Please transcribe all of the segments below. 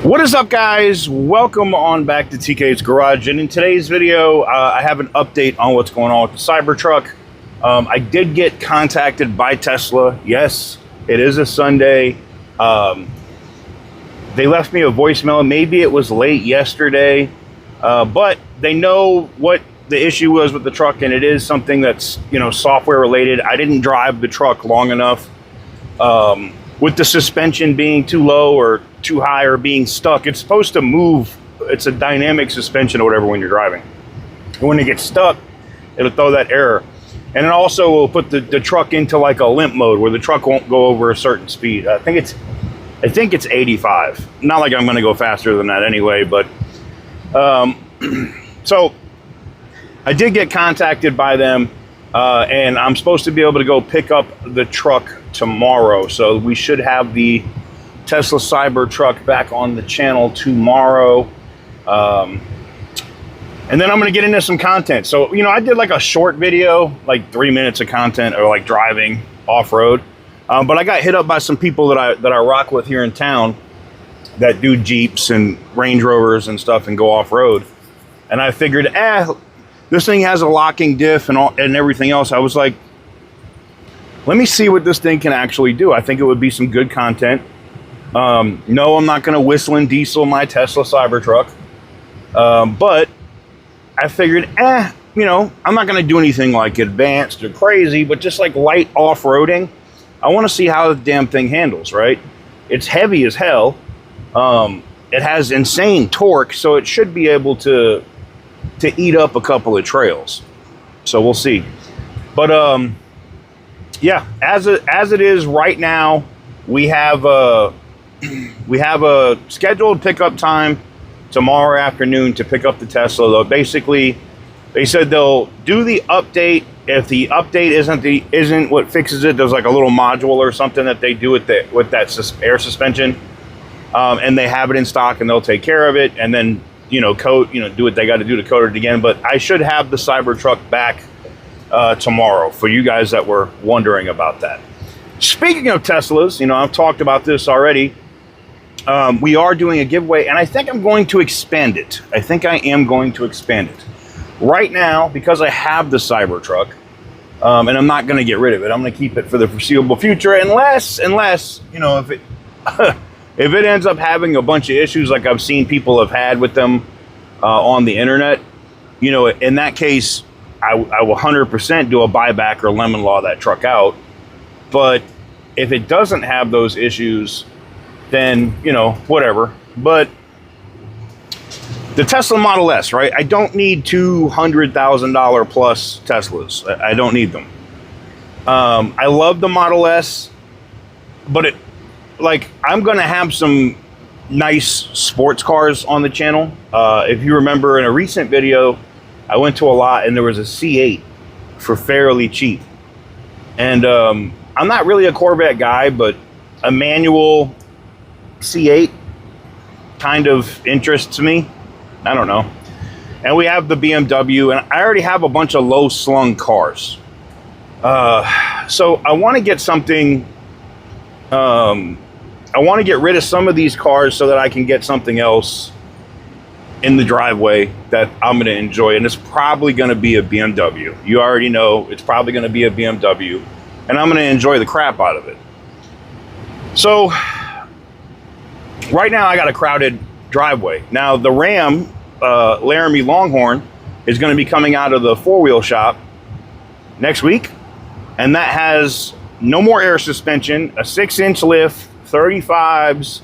What is up, guys? Welcome on back to TK's Garage, and in today's video I have an update on what's going on with the Cybertruck. I did get contacted by Tesla. Yes, it is a Sunday. They left me a voicemail. Maybe it was late yesterday, but they know what the issue was with the truck, and it is something that's, you know, software related. I didn't drive the truck long enough. With the suspension being too low or too high or being stuck, it's supposed to move. It's a dynamic suspension or whatever when you're driving. And when it gets stuck, it'll throw that error. And it also will put the truck into like a limp mode where the truck won't go over a certain speed. I think it's 85. Not like I'm going to go faster than that anyway, but so I did get contacted by them, and I'm supposed to be able to go pick up the truck tomorrow. So we should have the Tesla Cybertruck back on the channel tomorrow. And then I'm going to get into some content. So, you know, I did like a short video, like 3 minutes of content, or like driving off-road. But I got hit up by some people that I rock with here in town that do Jeeps and Range Rovers and stuff and go off-road. And I figured, this thing has a locking diff and everything else. I was like, let me see what this thing can actually do. I think it would be some good content. No, I'm not going to whistle and diesel my Tesla Cybertruck. But I figured, you know, I'm not going to do anything like advanced or crazy, but just like light off-roading. I want to see how the damn thing handles, right? It's heavy as hell. It has insane torque, so it should be able to eat up a couple of trails. So we'll see. But yeah, as it is right now, we have a scheduled pickup time tomorrow afternoon to pick up the Tesla. Though basically, they said they'll do the update. If the update isn't what fixes it, there's like a little module or something that they do with that air suspension, and they have it in stock, and they'll take care of it, and then, you know, do what they got to do to coat it again. But I should have the Cybertruck back tomorrow, for you guys that were wondering about that. Speaking of Teslas, you know, I've talked about this already. We are doing a giveaway, and I think I'm going to expand it. I think I am going to expand it. Right now, because I have the Cybertruck, and I'm not going to get rid of it. I'm going to keep it for the foreseeable future, unless, you know, if it if it ends up having a bunch of issues like I've seen people have had with them on the internet, you know, in that case, I will 100% do a buyback or lemon law that truck out. But if it doesn't have those issues, then, you know, whatever. But the Tesla Model S, right? I don't need $200,000 plus Teslas. I don't need them. I love the Model S, but I'm going to have some nice sports cars on the channel. If you remember in a recent video, I went to a lot and there was a C8 for fairly cheap. And I'm not really a Corvette guy, but a manual C8 kind of interests me. I don't know. And we have the BMW, and I already have a bunch of low slung cars. So I want to get something, I want to get rid of some of these cars so that I can get something else in the driveway that I'm going to enjoy. And it's probably going to be a BMW. You already know it's probably going to be a BMW, and I'm going to enjoy the crap out of it. So right now I got a crowded driveway. Now the Ram Laramie Longhorn is going to be coming out of the four-wheel shop next week, and that has no more air suspension, a 6-inch lift, 35s.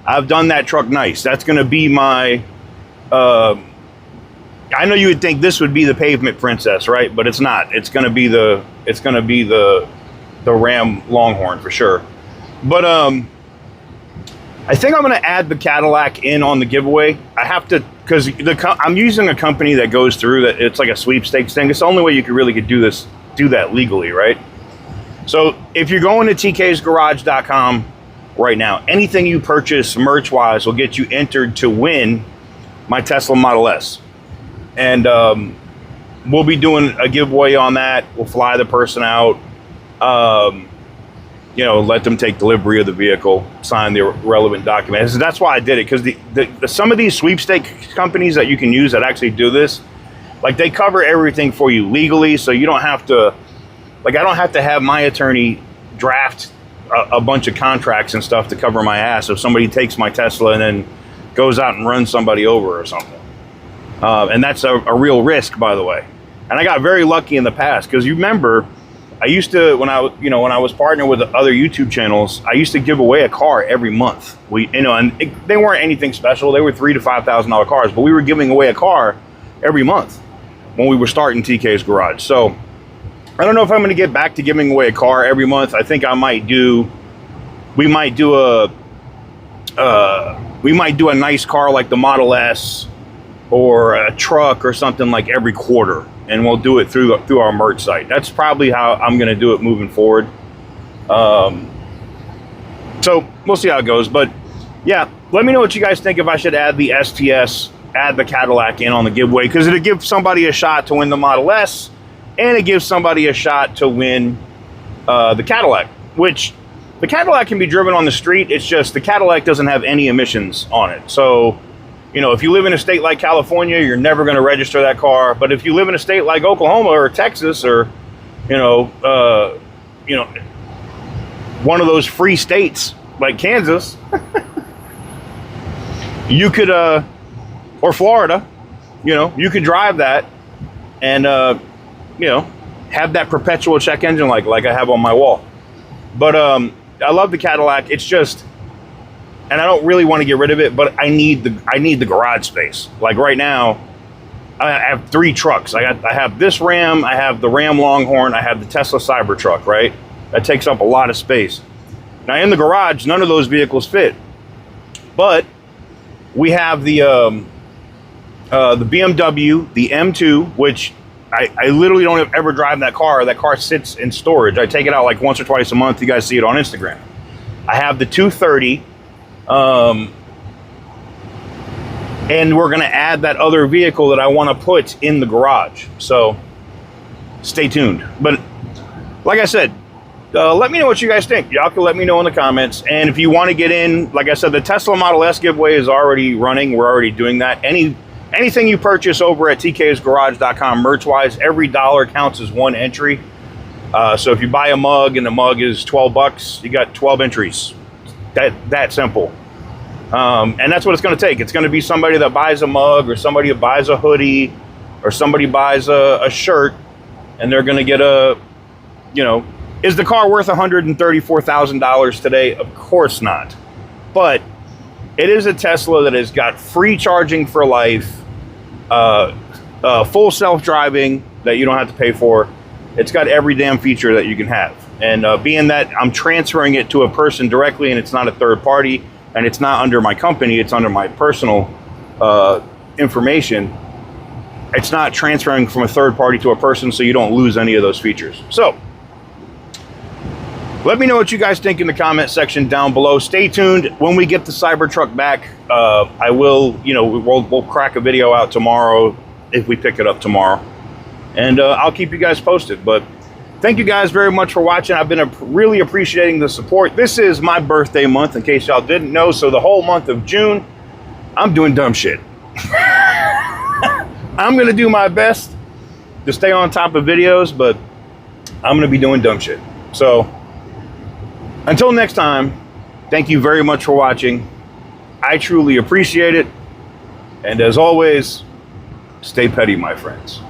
I've done that truck nice. That's going to be my I know you would think this would be the pavement princess, right? But it's not. It's going to be the Ram Longhorn for sure. But I think I'm going to add the Cadillac in on the giveaway. I have to, because I'm using a company that goes through that. It's like a sweepstakes thing. It's the only way you could really do that legally, right? So if you're going to tksgarage.com, right now. Anything you purchase merch-wise will get you entered to win my Tesla Model S. And we'll be doing a giveaway on that. We'll fly the person out, you know, let them take delivery of the vehicle, sign the relevant documents. That's why I did it, because some of these sweepstakes companies that you can use that actually do this, like, they cover everything for you legally, so you don't have to, like, I don't have to have my attorney draft a bunch of contracts and stuff to cover my ass if somebody takes my Tesla and then goes out and runs somebody over or something. And that's a real risk, by the way. And I got very lucky in the past, because you remember, I used to, when I was partnering with other YouTube channels, I used to give away a car every month. And they weren't anything special. They were $3,000 to $5,000 cars, but we were giving away a car every month when we were starting TK's Garage. So I don't know if I'm going to get back to giving away a car every month. I think we might do a nice car like the Model S or a truck or something like every quarter, and we'll do it through our merch site. That's probably how I'm going to do it moving forward. So we'll see how it goes. But yeah, let me know what you guys think if I should add the STS, add the Cadillac in on the giveaway, because it'll give somebody a shot to win the Model S, and it gives somebody a shot to win the Cadillac, which the Cadillac can be driven on the street. It's just the Cadillac doesn't have any emissions on it. So, you know, if you live in a state like California, you're never going to register that car. But if you live in a state like Oklahoma or Texas or, one of those free states like Kansas, you could, or Florida, you could drive that and, have that perpetual check engine like I have on my wall. But I love the Cadillac. It's just, and I don't really want to get rid of it, but I need the garage space. Like right now, I have 3 trucks. I have this Ram, I have the Ram Longhorn, I have the Tesla Cybertruck, right? That takes up a lot of space. Now in the garage, none of those vehicles fit. But we have the BMW, the M2, which I literally don't ever drive that car. That car sits in storage. I take it out like once or twice a month. You guys see it on Instagram. I have the 230. And we're going to add that other vehicle that I want to put in the garage. So stay tuned. But like I said, let me know what you guys think. Y'all can let me know in the comments. And if you want to get in, like I said, the Tesla Model S giveaway is already running. We're already doing that. Anything you purchase over at tksgarage.com merch-wise, every dollar counts as 1 entry. So if you buy a mug and the mug is $12, you got 12 entries. That simple. And that's what it's going to take. It's going to be somebody that buys a mug, or somebody that buys a hoodie, or somebody buys a shirt, and they're going to get is the car worth $134,000 today? Of course not. But it is a Tesla that has got free charging for life, full self-driving that you don't have to pay for. It's got every damn feature that you can have. And being that I'm transferring it to a person directly, and it's not a third party, and it's not under my company, it's under my personal information. It's not transferring from a third party to a person, so you don't lose any of those features. So let me know what you guys think in the comment section down below. Stay tuned. When we get the Cybertruck back, I will, we'll crack a video out tomorrow if we pick it up tomorrow. And I'll keep you guys posted. But thank you guys very much for watching. I've been really appreciating the support. This is my birthday month, in case y'all didn't know. So the whole month of June, I'm doing dumb shit. I'm going to do my best to stay on top of videos, but I'm going to be doing dumb shit. So until next time, thank you very much for watching. I truly appreciate it. And as always, stay petty, my friends.